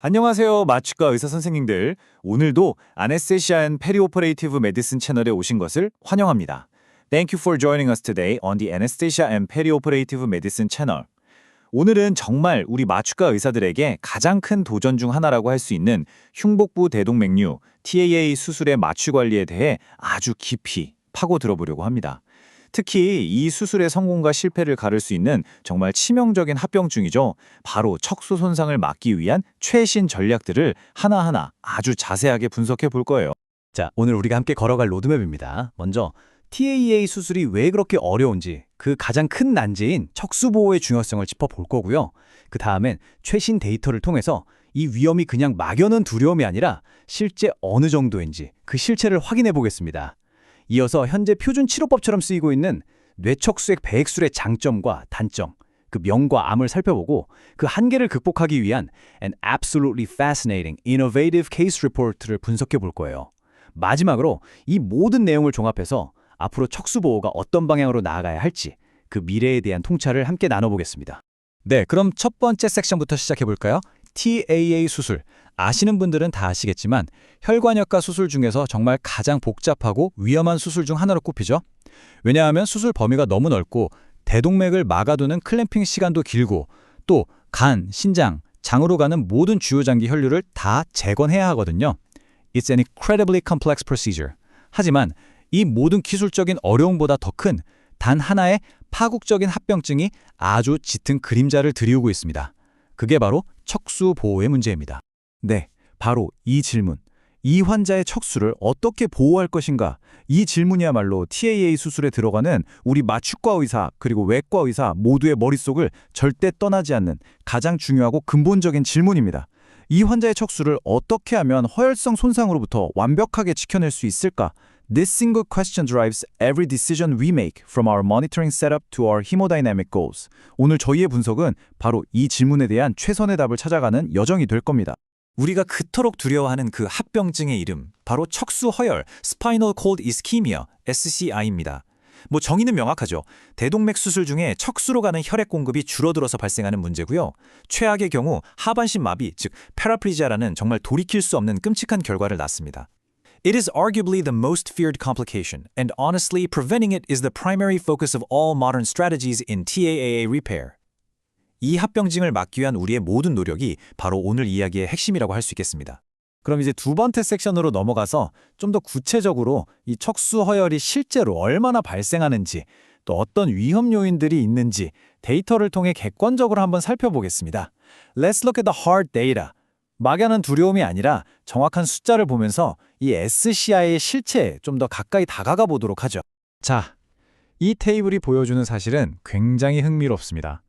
안녕하세요, 마취과 의사 선생님들. 오늘도 Anesthesia and Perioperative Medicine 채널에 오신 것을 환영합니다. Thank you for joining us today on the Anesthesia and Perioperative Medicine channel. 오늘은 정말 우리 마취과 의사들에게 가장 큰 도전 중 하나라고 할 수 있는 흉복부 대동맥류 TAA 수술의 마취 관리에 대해 아주 깊이 파고 들어보려고 합니다. 특히 이 수술의 성공과 실패를 가를 수 있는 정말 치명적인 합병증이죠. 바로 척수 손상을 막기 위한 최신 전략들을 하나하나 아주 자세하게 분석해 볼 거예요. 자, 오늘 우리가 함께 걸어갈 로드맵입니다. 먼저 TAA 수술이 왜 그렇게 어려운지, 그 가장 큰 난제인 척수 보호의 중요성을 짚어볼 거고요. 그 다음엔 최신 데이터를 통해서 이 위험이 그냥 막연한 두려움이 아니라 실제 어느 정도인지 그 실체를 확인해 보겠습니다. 이어서 현재 표준 치료법처럼 쓰이고 있는 뇌척수액 배액술의 장점과 단점, 그 명과 암을 살펴보고 그 한계를 극복하기 위한 An Absolutely Fascinating Innovative Case Report를 분석해 볼 거예요. 마지막으로 이 모든 내용을 종합해서 앞으로 척수 보호가 어떤 방향으로 나아가야 할지 그 미래에 대한 통찰을 함께 나눠보겠습니다. 네, 그럼 첫 번째 섹션부터 시작해 볼까요? TAA 수술. 아시는 분들은 다 아시겠지만 혈관역과 수술 중에서 정말 가장 복잡하고 위험한 수술 중 하나로 꼽히죠. 왜냐하면 수술 범위가 너무 넓고 대동맥을 막아두는 클램핑 시간도 길고 또 간, 신장, 장으로 가는 모든 주요 장기 혈류를 다 재건해야 하거든요. It's an incredibly complex procedure. 하지만 이 모든 기술적인 어려움보다 더 큰 단 하나의 파국적인 합병증이 아주 짙은 그림자를 드리우고 있습니다. 그게 바로 척수 보호의 문제입니다. 네, 바로 이 질문. 이 환자의 척수를 어떻게 보호할 것인가? 이 질문이야말로 TAA 수술에 들어가는 우리 마취과 의사 그리고 외과 의사 모두의 머릿속을 절대 떠나지 않는 가장 중요하고 근본적인 질문입니다. 이 환자의 척수를 어떻게 하면 허혈성 손상으로부터 완벽하게 지켜낼 수 있을까? This single question drives every decision we make from our monitoring setup to our hemodynamic goals. 오늘 저희의 분석은 바로 이 질문에 대한 최선의 답을 찾아가는 여정이 될 겁니다. 우리가 그토록 두려워하는 그 합병증의 이름, 바로 척수허혈, Spinal Cord Ischemia, SCI입니다. 뭐 정의는 명확하죠. 대동맥 수술 중에 척수로 가는 혈액 공급이 줄어들어서 발생하는 문제고요. 최악의 경우 하반신 마비, 즉 패라플리지아라는 정말 돌이킬 수 없는 끔찍한 결과를 낳습니다. It is arguably the most feared complication, and honestly, preventing it is the primary focus of all modern strategies in TAA repair. 이 합병증을 막기 위한 우리의 모든 노력이 바로 오늘 이야기의 핵심이라고 할 수 있겠습니다. 그럼 이제 두 번째 섹션으로 넘어가서 좀 더 구체적으로 이 척수 허혈이 실제로 얼마나 발생하는지, 또 어떤 위험 요인들이 있는지 데이터를 통해 객관적으로 한번 살펴보겠습니다. Let's look at the hard data. 막연한 두려움이 아니라 정확한 숫자를 보면서 이 SCI의 실체에 좀 더 가까이 다가가 보도록 하죠. 자, 이 테이블이 보여주는 사실은 굉장히 흥미롭습니다.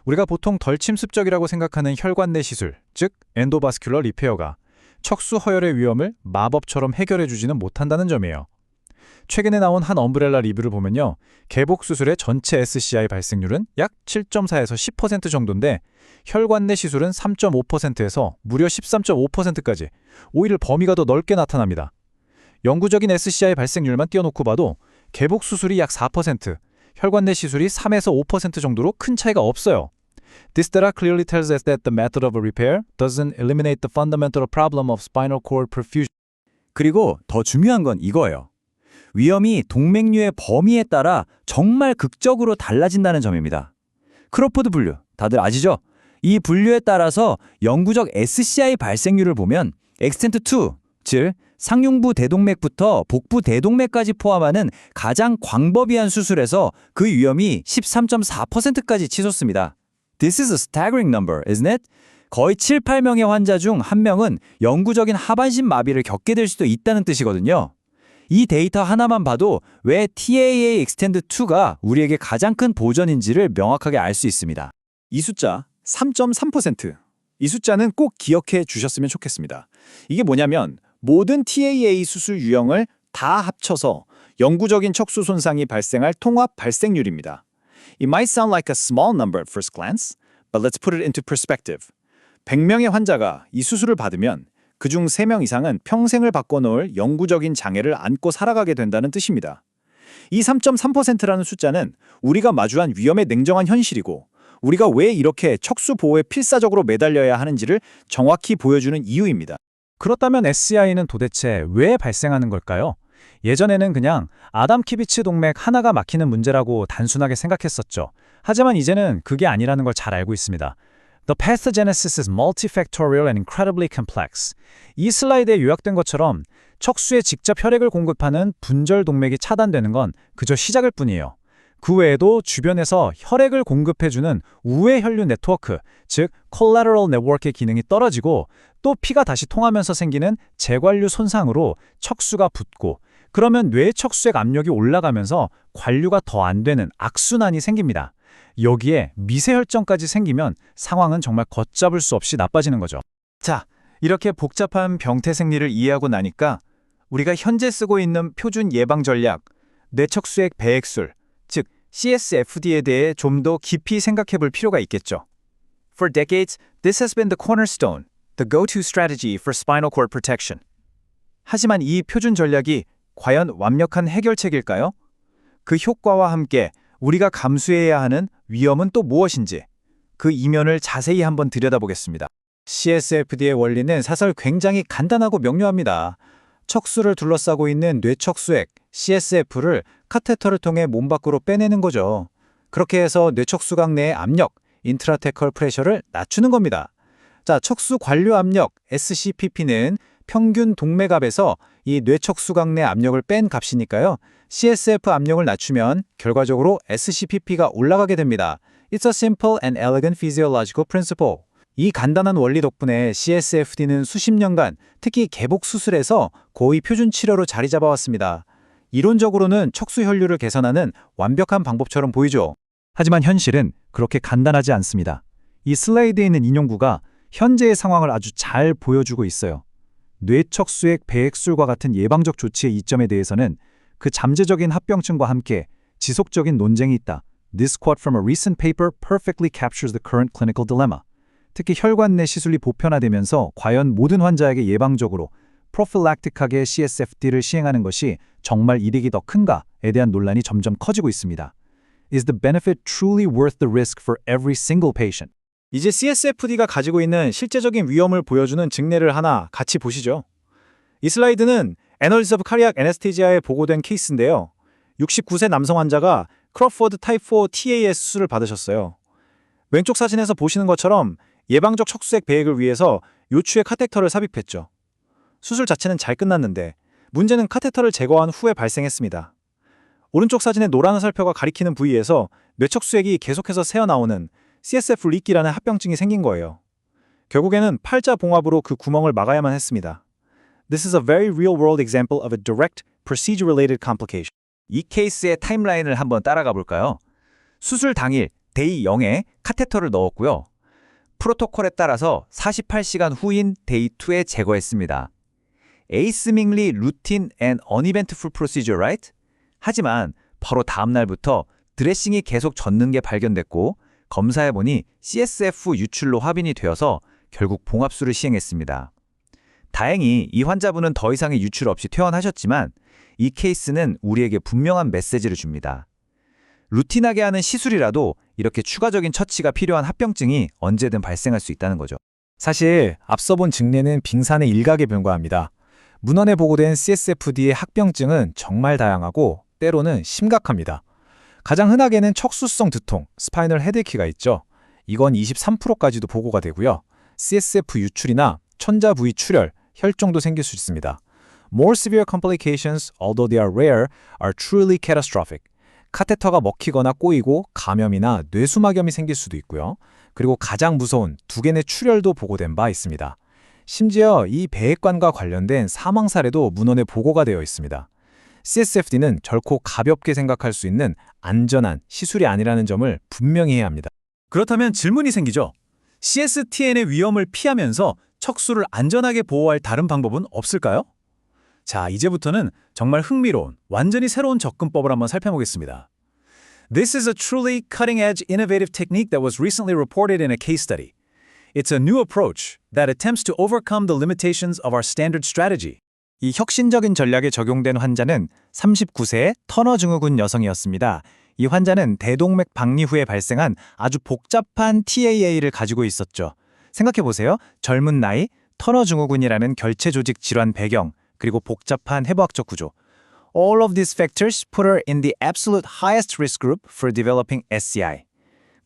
우리가 보통 덜 침습적이라고 생각하는 혈관 내 시술, 즉 엔도바스큘러 리페어가 척수 허혈의 위험을 마법처럼 해결해주지는 못한다는 점이에요. 최근에 나온 한 엄브렐라 리뷰를 보면요. 개복 수술의 전체 SCI 발생률은 약 7.4에서 10% 정도인데 혈관 내 시술은 3.5%에서 무려 13.5%까지 오히려 범위가 더 넓게 나타납니다. 영구적인 SCI 발생률만 띄워놓고 봐도 개복 수술이 약 4%, 혈관 내 시술이 3에서 5% 정도로 큰 차이가 없어요. This data clearly tells us that the method of repair doesn't eliminate the fundamental problem of spinal cord perfusion. 그리고 더 중요한 건 이거예요. 위험이 동맥류의 범위에 따라 정말 극적으로 달라진다는 점입니다. 크로포드 분류, 다들 아시죠? 이 분류에 따라서 영구적 SCI 발생률을 보면 extent 2, 즉 상흉부 대동맥부터 복부 대동맥까지 포함하는 가장 광범위한 수술에서 그 위험이 13.4%까지 치솟습니다. This is a staggering number, isn't it? 거의 7, 8명의 환자 중 1명은 영구적인 하반신 마비를 겪게 될 수도 있다는 뜻이거든요. 이 데이터 하나만 봐도 왜 TAA Extend 2가 우리에게 가장 큰 보전인지를 명확하게 알 수 있습니다. 이 숫자 3.3%. 이 숫자는 꼭 기억해 주셨으면 좋겠습니다. 이게 뭐냐면 모든 TAA 수술 유형을 다 합쳐서 영구적인 척수 손상이 발생할 통합 발생률입니다. It might sound like a small number at first glance, but let's put it into perspective. 100명의 환자가 이 수술을 받으면 그중 3명 이상은 평생을 바꿔놓을 영구적인 장애를 안고 살아가게 된다는 뜻입니다. 이 3.3%라는 숫자는 우리가 마주한 위험의 냉정한 현실이고 우리가 왜 이렇게 척수 보호에 필사적으로 매달려야 하는지를 정확히 보여주는 이유입니다. 그렇다면 SCI는 도대체 왜 발생하는 걸까요? 예전에는 그냥 아담 키비츠 동맥 하나가 막히는 문제라고 단순하게 생각했었죠. 하지만 이제는 그게 아니라는 걸 잘 알고 있습니다. The pathogenesis is multifactorial and incredibly complex. 이 슬라이드에 요약된 것처럼 척수에 직접 혈액을 공급하는 분절 동맥이 차단되는 건 그저 시작일 뿐이에요. 그 외에도 주변에서 혈액을 공급해주는 우회 혈류 네트워크, 즉 collateral network의 기능이 떨어지고 또 피가 다시 통하면서 생기는 재관류 손상으로 척수가 붓고 그러면 뇌 척수액 압력이 올라가면서 관류가 더 안 되는 악순환이 생깁니다. 여기에 미세혈정까지 생기면 상황은 정말 걷잡을 수 없이 나빠지는 거죠. 자, 이렇게 복잡한 병태 생리를 이해하고 나니까 우리가 현재 쓰고 있는 표준 예방 전략, 뇌척수액 배액술, 즉 CSFD에 대해 좀 더 깊이 생각해 볼 필요가 있겠죠. For decades, this has been the cornerstone, the go-to strategy for spinal cord protection. 하지만 이 표준 전략이 과연 완벽한 해결책일까요? 그 효과와 함께 우리가 감수해야 하는 위험은 또 무엇인지 그 이면을 자세히 한번 들여다보겠습니다. CSFD의 원리는 사실 굉장히 간단하고 명료합니다. 척수를 둘러싸고 있는 뇌척수액, CSF를 카테터를 통해 몸 밖으로 빼내는 거죠. 그렇게 해서 뇌척수각 내의 압력, 인트라테컬 프레셔를 낮추는 겁니다. 자, 척수 관류 압력, SCPP는 평균 동맥압에서 이 뇌척수각 내 압력을 뺀 값이니까요. CSF 압력을 낮추면 결과적으로 SCPP가 올라가게 됩니다. It's a simple and elegant physiological principle. 이 간단한 원리 덕분에 CSFD는 수십 년간 특히 개복 수술에서 거의 표준 치료로 자리 잡아왔습니다. 이론적으로는 척수 혈류를 개선하는 완벽한 방법처럼 보이죠. 하지만 현실은 그렇게 간단하지 않습니다. 이 슬라이드에 있는 인용구가 현재의 상황을 아주 잘 보여주고 있어요. 뇌척수액 배액술과 같은 예방적 조치의 이점에 대해서는 그 잠재적인 합병증과 함께 지속적인 논쟁이 있다. This quote from a recent paper perfectly captures the current clinical dilemma. 특히 혈관 내 시술이 보편화되면서 과연 모든 환자에게 예방적으로 prophylactic하게 CSFD를 시행하는 것이 정말 이득이 더 큰가에 대한 논란이 점점 커지고 있습니다. Is the benefit truly worth the risk for every single patient? 이제 CSFD가 가지고 있는 실제적인 위험을 보여주는 증례를 하나 같이 보시죠. 이 슬라이드는 Annals of Cardiac Anesthesia에 보고된 케이스인데요. 69세 남성 환자가 크로포드 타입 4 TAS 수술을 받으셨어요. 왼쪽 사진에서 보시는 것처럼 예방적 척수액 배액을 위해서 요추에 카테터를 삽입했죠. 수술 자체는 잘 끝났는데 문제는 카테터를 제거한 후에 발생했습니다. 오른쪽 사진의 노란 화살표가 가리키는 부위에서 뇌척수액이 계속해서 새어나오는 CSF 리키라는 합병증이 생긴 거예요. 결국에는 팔자 봉합으로 그 구멍을 막아야만 했습니다. This is a very real-world example of a direct procedure-related complication. 이 케이스의 타임라인을 한번 따라가 볼까요? 수술 당일 데이 0에 카테터를 넣었고요. 프로토콜에 따라서 48시간 후인 데이 2에 제거했습니다. Asymingly routine and uneventful procedure, right? 하지만 바로 다음 날부터 드레싱이 계속 젖는 게 발견됐고 검사해보니 CSF 유출로 확인이 되어서 결국 봉합술을 시행했습니다. 다행히 이 환자분은 더 이상의 유출 없이 퇴원하셨지만 이 케이스는 우리에게 분명한 메시지를 줍니다. 루틴하게 하는 시술이라도 이렇게 추가적인 처치가 필요한 합병증이 언제든 발생할 수 있다는 거죠. 사실 앞서 본 증례는 빙산의 일각에 불과합니다. 문헌에 보고된 CSFD의 합병증은 정말 다양하고 때로는 심각합니다. 가장 흔하게는 척수성 두통, 스파이널 헤드에키가 있죠. 이건 23%까지도 보고가 되고요. CSF 유출이나 천자 부위 출혈, 혈종도 생길 수 있습니다. More severe complications, although they are rare, are truly catastrophic. 카테터가 먹히거나 꼬이고 감염이나 뇌수막염이 생길 수도 있고요. 그리고 가장 무서운 두 개의 출혈도 보고된 바 있습니다. 심지어 이 배액관과 관련된 사망 사례도 문헌에 보고가 되어 있습니다. CSFD는 결코 가볍게 생각할 수 있는 안전한 시술이 아니라는 점을 분명히 해야 합니다. 그렇다면 질문이 생기죠. CSTN의 위험을 피하면서 척수를 안전하게 보호할 다른 방법은 없을까요? 자, 이제부터는 정말 흥미로운, 완전히 새로운 접근법을 한번 살펴보겠습니다. This is a truly cutting-edge innovative technique that was recently reported in a case study. It's a new approach that attempts to overcome the limitations of our standard strategy. 이 혁신적인 전략에 적용된 환자는 39세의 터너 증후군 여성이었습니다. 이 환자는 대동맥 박리 후에 발생한 아주 복잡한 TAA를 가지고 있었죠. 생각해보세요. 젊은 나이, 터너 증후군이라는 결체 조직 질환 배경, 그리고 복잡한 해부학적 구조. All of these factors put her in the absolute highest risk group for developing SCI.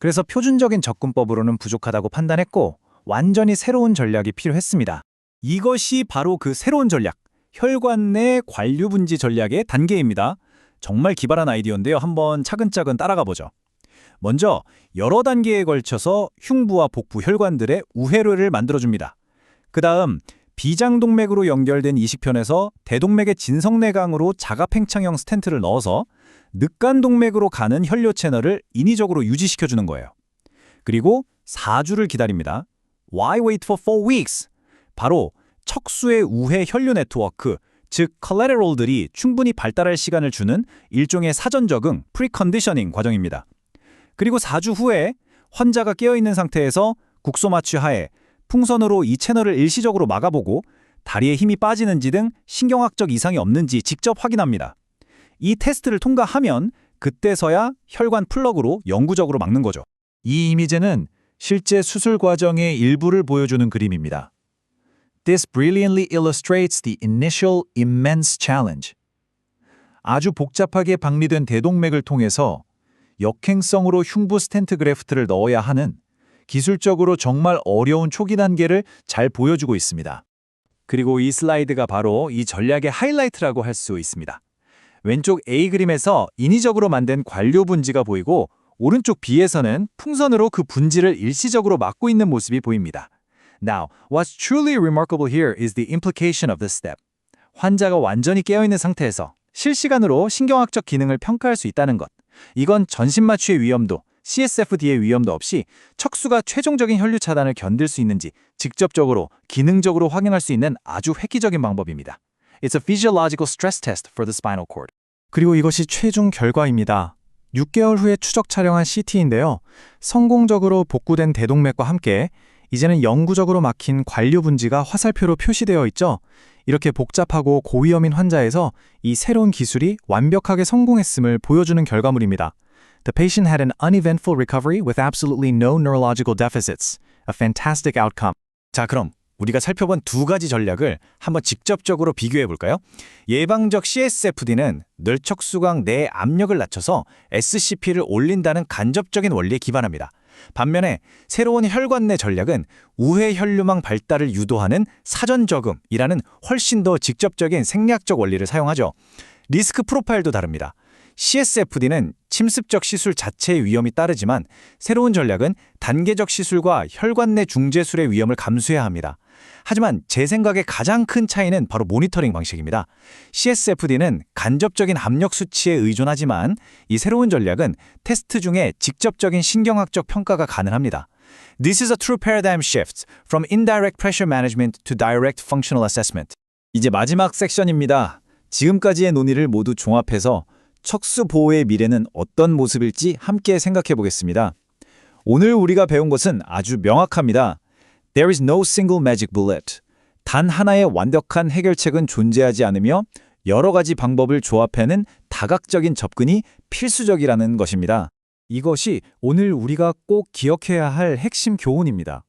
그래서 표준적인 접근법으로는 부족하다고 판단했고 완전히 새로운 전략이 필요했습니다. 이것이 바로 그 새로운 전략, 혈관 내 관류 분지 전략의 단계입니다. 정말 기발한 아이디어인데요. 한번 차근차근 따라가 보죠. 먼저 여러 단계에 걸쳐서 흉부와 복부 혈관들의 우회로를 만들어줍니다. 그 다음 비장동맥으로 연결된 이식편에서 대동맥의 진성내강으로 자가팽창형 스텐트를 넣어서 늑간동맥으로 가는 혈뇨 채널을 인위적으로 유지시켜주는 거예요. 그리고 4주를 기다립니다. Why wait for 4 weeks? 바로 척수의 우회 혈뇨 네트워크, 즉 collateral들이 충분히 발달할 시간을 주는 일종의 사전 적응, 프리컨디셔닝 과정입니다. 그리고 4주 후에 환자가 깨어있는 상태에서 국소 마취 하에 풍선으로 이 채널을 일시적으로 막아보고 다리에 힘이 빠지는지 등 신경학적 이상이 없는지 직접 확인합니다. 이 테스트를 통과하면 그때서야 혈관 플러그로 영구적으로 막는 거죠. 이 이미지는 실제 수술 과정의 일부를 보여주는 그림입니다. This brilliantly illustrates the initial immense challenge. 아주 복잡하게 박리된 대동맥을 통해서 역행성으로 흉부 스텐트 그래프트를 넣어야 하는 기술적으로 정말 어려운 초기 단계를 잘 보여주고 있습니다. 그리고 이 슬라이드가 바로 이 전략의 하이라이트라고 할 수 있습니다. 왼쪽 A 그림에서 인위적으로 만든 관료 분지가 보이고 오른쪽 B에서는 풍선으로 그 분지를 일시적으로 막고 있는 모습이 보입니다. Now, what's truly remarkable here is the implication of this step. 환자가 완전히 깨어있는 상태에서 실시간으로 신경학적 기능을 평가할 수 있다는 것. 이건 전신마취의 위험도, CSFD의 위험도 없이 척수가 최종적인 혈류 차단을 견딜 수 있는지 직접적으로, 기능적으로 확인할 수 있는 아주 획기적인 방법입니다. It's a physiological stress test for the spinal cord. 그리고 이것이 최종 결과입니다. 6개월 후에 추적 촬영한 CT인데요. 성공적으로 복구된 대동맥과 함께 이제는 영구적으로 막힌 관류 분지가 화살표로 표시되어 있죠. 이렇게 복잡하고 고위험인 환자에서 이 새로운 기술이 완벽하게 성공했음을 보여주는 결과물입니다. The patient had an uneventful recovery with absolutely no neurological deficits. A fantastic outcome. 자, 그럼 우리가 살펴본 두 가지 전략을 한번 직접적으로 비교해 볼까요? 예방적 CSFD는 뇌척수강 내 압력을 낮춰서 SCP를 올린다는 간접적인 원리에 기반합니다. 반면에 새로운 혈관 내 전략은 우회 혈류망 발달을 유도하는 사전 적응이라는 훨씬 더 직접적인 생리학적 원리를 사용하죠. 리스크 프로파일도 다릅니다. CSFD는 침습적 시술 자체의 위험이 따르지만 새로운 전략은 단계적 시술과 혈관 내 중재술의 위험을 감수해야 합니다. 하지만 제 생각에 가장 큰 차이는 바로 모니터링 방식입니다. CSFD는 간접적인 압력 수치에 의존하지만 이 새로운 전략은 테스트 중에 직접적인 신경학적 평가가 가능합니다. This is a true paradigm shift from indirect pressure management to direct functional assessment. 이제 마지막 섹션입니다. 지금까지의 논의를 모두 종합해서 척수 보호의 미래는 어떤 모습일지 함께 생각해 보겠습니다. 오늘 우리가 배운 것은 아주 명확합니다. There is no single magic bullet. 단 하나의 완벽한 해결책은 존재하지 않으며 여러 가지 방법을 조합하는 다각적인 접근이 필수적이라는 것입니다. 이것이 오늘 우리가 꼭 기억해야 할 핵심 교훈입니다.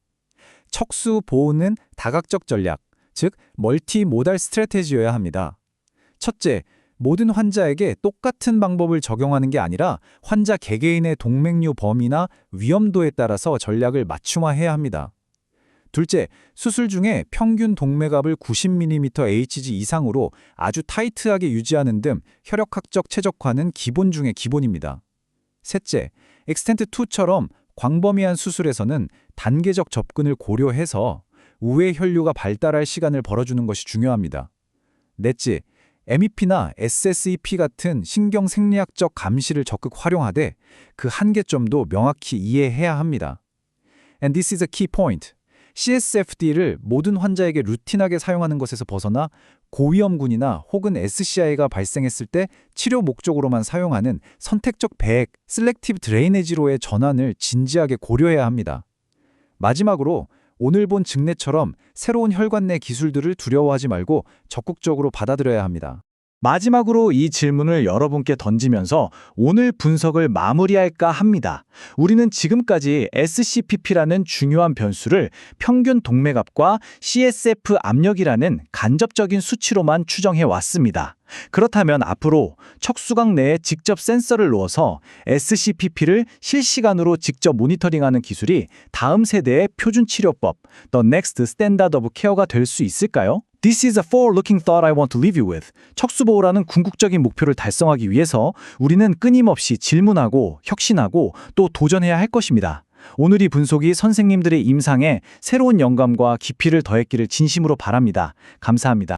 척수 보호는 다각적 전략, 즉 멀티모달 스트래테지여야 합니다. 첫째, 모든 환자에게 똑같은 방법을 적용하는 게 아니라 환자 개개인의 동맥류 범위나 위험도에 따라서 전략을 맞춤화해야 합니다. 둘째, 수술 중에 평균 동맥압을 90mmHg 이상으로 아주 타이트하게 유지하는 등 혈액학적 최적화는 기본 중의 기본입니다. 셋째, 엑스텐트2처럼 광범위한 수술에서는 단계적 접근을 고려해서 우회 혈류가 발달할 시간을 벌어주는 것이 중요합니다. 넷째, MEP나 SSEP 같은 신경 생리학적 감시를 적극 활용하되 그 한계점도 명확히 이해해야 합니다. And this is a key point. CSFD를 모든 환자에게 루틴하게 사용하는 것에서 벗어나 고위험군이나 혹은 SCI가 발생했을 때 치료 목적으로만 사용하는 선택적 배액, 셀렉티브 드레이네지로의 전환을 진지하게 고려해야 합니다. 마지막으로 오늘 본 증례처럼 새로운 혈관 내 기술들을 두려워하지 말고 적극적으로 받아들여야 합니다. 마지막으로 이 질문을 여러분께 던지면서 오늘 분석을 마무리할까 합니다. 우리는 지금까지 SCPP라는 중요한 변수를 평균 동맥압과 CSF 압력이라는 간접적인 수치로만 추정해 왔습니다. 그렇다면 앞으로 척수각 내에 직접 센서를 놓아서 SCPP를 실시간으로 직접 모니터링하는 기술이 다음 세대의 표준 치료법, The Next Standard of Care가 될 수 있을까요? This is a forward-looking thought I want to leave you with. 척수보호라는 궁극적인 목표를 달성하기 위해서 우리는 끊임없이 질문하고 혁신하고 또 도전해야 할 것입니다. 오늘 이 분석이 선생님들의 임상에 새로운 영감과 깊이를 더했기를 진심으로 바랍니다. 감사합니다.